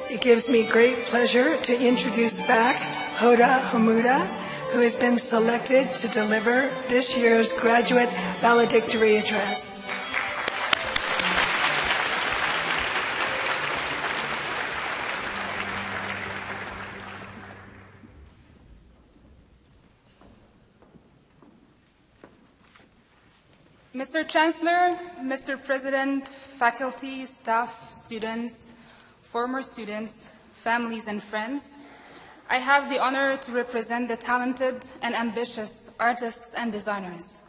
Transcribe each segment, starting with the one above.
It gives me great pleasure to introduce back Hoda Hamouda, who has been selected to deliver this year's graduate valedictory address. Mr. Chancellor, Mr. President, faculty, staff, students, former students, families, and friends, I have the honor to represent the talented and ambitious artists and designers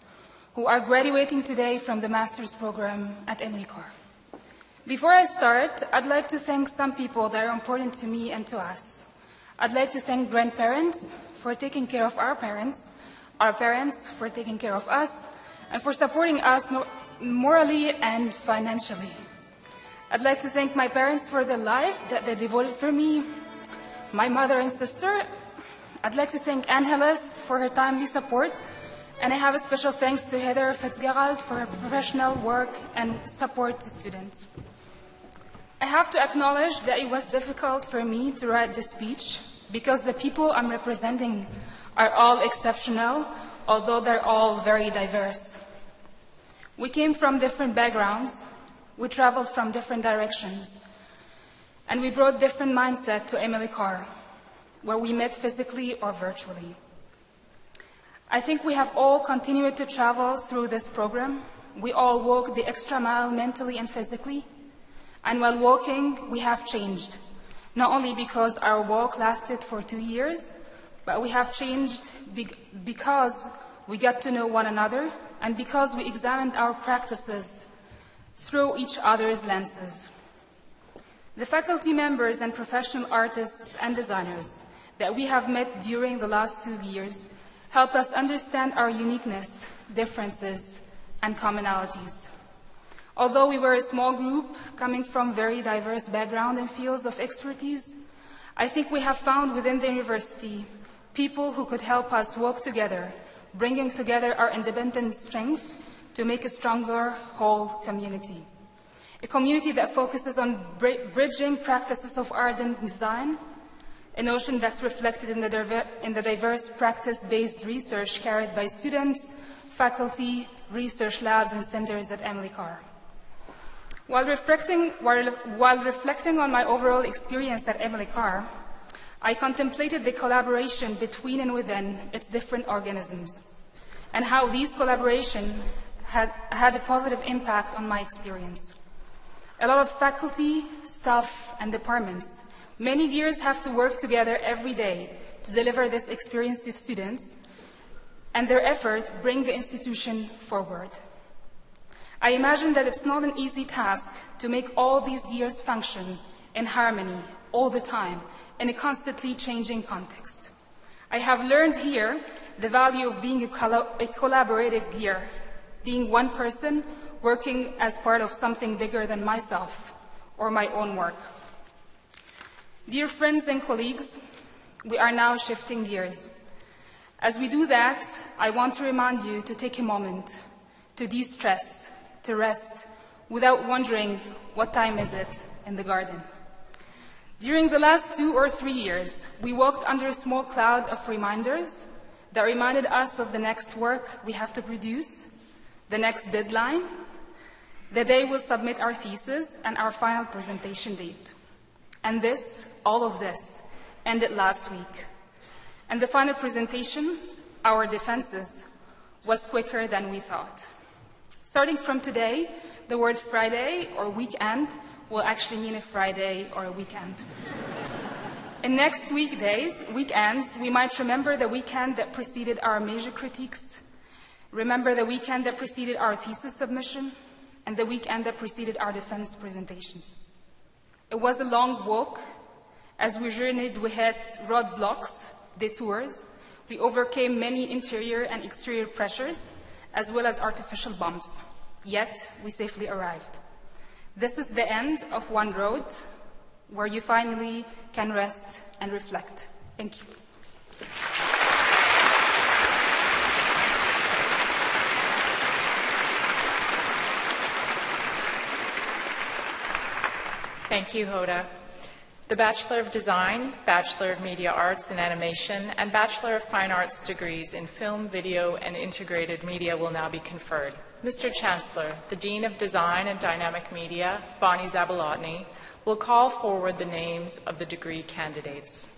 who are graduating today from the master's program at Emily Carr. Before I start, I'd like to thank some people that are important to me and to us. I'd like to thank grandparents for taking care of our parents for taking care of us, and for supporting us morally and financially. I'd like to thank my parents for the life that they devoted for me, my mother and sister. I'd like to thank Angeles for her timely support, and I have a special thanks to Heather Fitzgerald for her professional work and support to students. I have to acknowledge that it was difficult for me to write this speech because the people I'm representing are all exceptional, although they're all very diverse. We came from different backgrounds, we traveled from different directions, and we brought different mindset to Emily Carr, where we met physically or virtually. I think we have all continued to travel through this program. We all walked the extra mile mentally and physically, and while walking, we have changed, not only because our walk lasted for 2 years, but we have changed because we got to know one another and because we examined our practices through each other's lenses. The faculty members and professional artists and designers that we have met during the last 2 years helped us understand our uniqueness, differences, and commonalities. Although we were a small group coming from very diverse backgrounds and fields of expertise, I think we have found within the university people who could help us work together, bringing together our independent strength to make a stronger whole community. A community that focuses on bridging practices of art and design, a notion that's reflected in the diverse practice-based research carried by students, faculty, research labs, and centers at Emily Carr. While reflecting on my overall experience at Emily Carr, I contemplated the collaboration between and within its different organisms, and how these collaborations had a positive impact on my experience. A lot of faculty, staff, and departments, many years have to work together every day to deliver this experience to students, and their effort bring the institution forward. I imagine that it's not an easy task to make all these gears function in harmony all the time, in a constantly changing context. I have learned here the value of being a collaborative gear, being one person working as part of something bigger than myself or my own work. Dear friends and colleagues, we are now shifting gears. As we do that, I want to remind you to take a moment to de-stress, to rest, without wondering what time is it in the garden. During the last 2 or 3 years, we walked under a small cloud of reminders that reminded us of the next work we have to produce, the next deadline, the day we'll submit our thesis, and our final presentation date. And all of this, ended last week. And the final presentation, our defenses, was quicker than we thought. Starting from today, the word Friday or weekend will actually mean a Friday or a weekend. In next weekends, we might remember the weekend that preceded our major critiques, remember the weekend that preceded our thesis submission, and the weekend that preceded our defense presentations. It was a long walk. As we journeyed, we had roadblocks, detours. We overcame many interior and exterior pressures, as well as artificial bumps. Yet, we safely arrived. This is the end of one road where you finally can rest and reflect. Thank you. Thank you, Hoda. The Bachelor of Design, Bachelor of Media Arts and Animation, and Bachelor of Fine Arts degrees in Film, Video, and Integrated Media will now be conferred. Mr. Chancellor, the Dean of Design and Dynamic Media, Bonnie Zabolotny, will call forward the names of the degree candidates.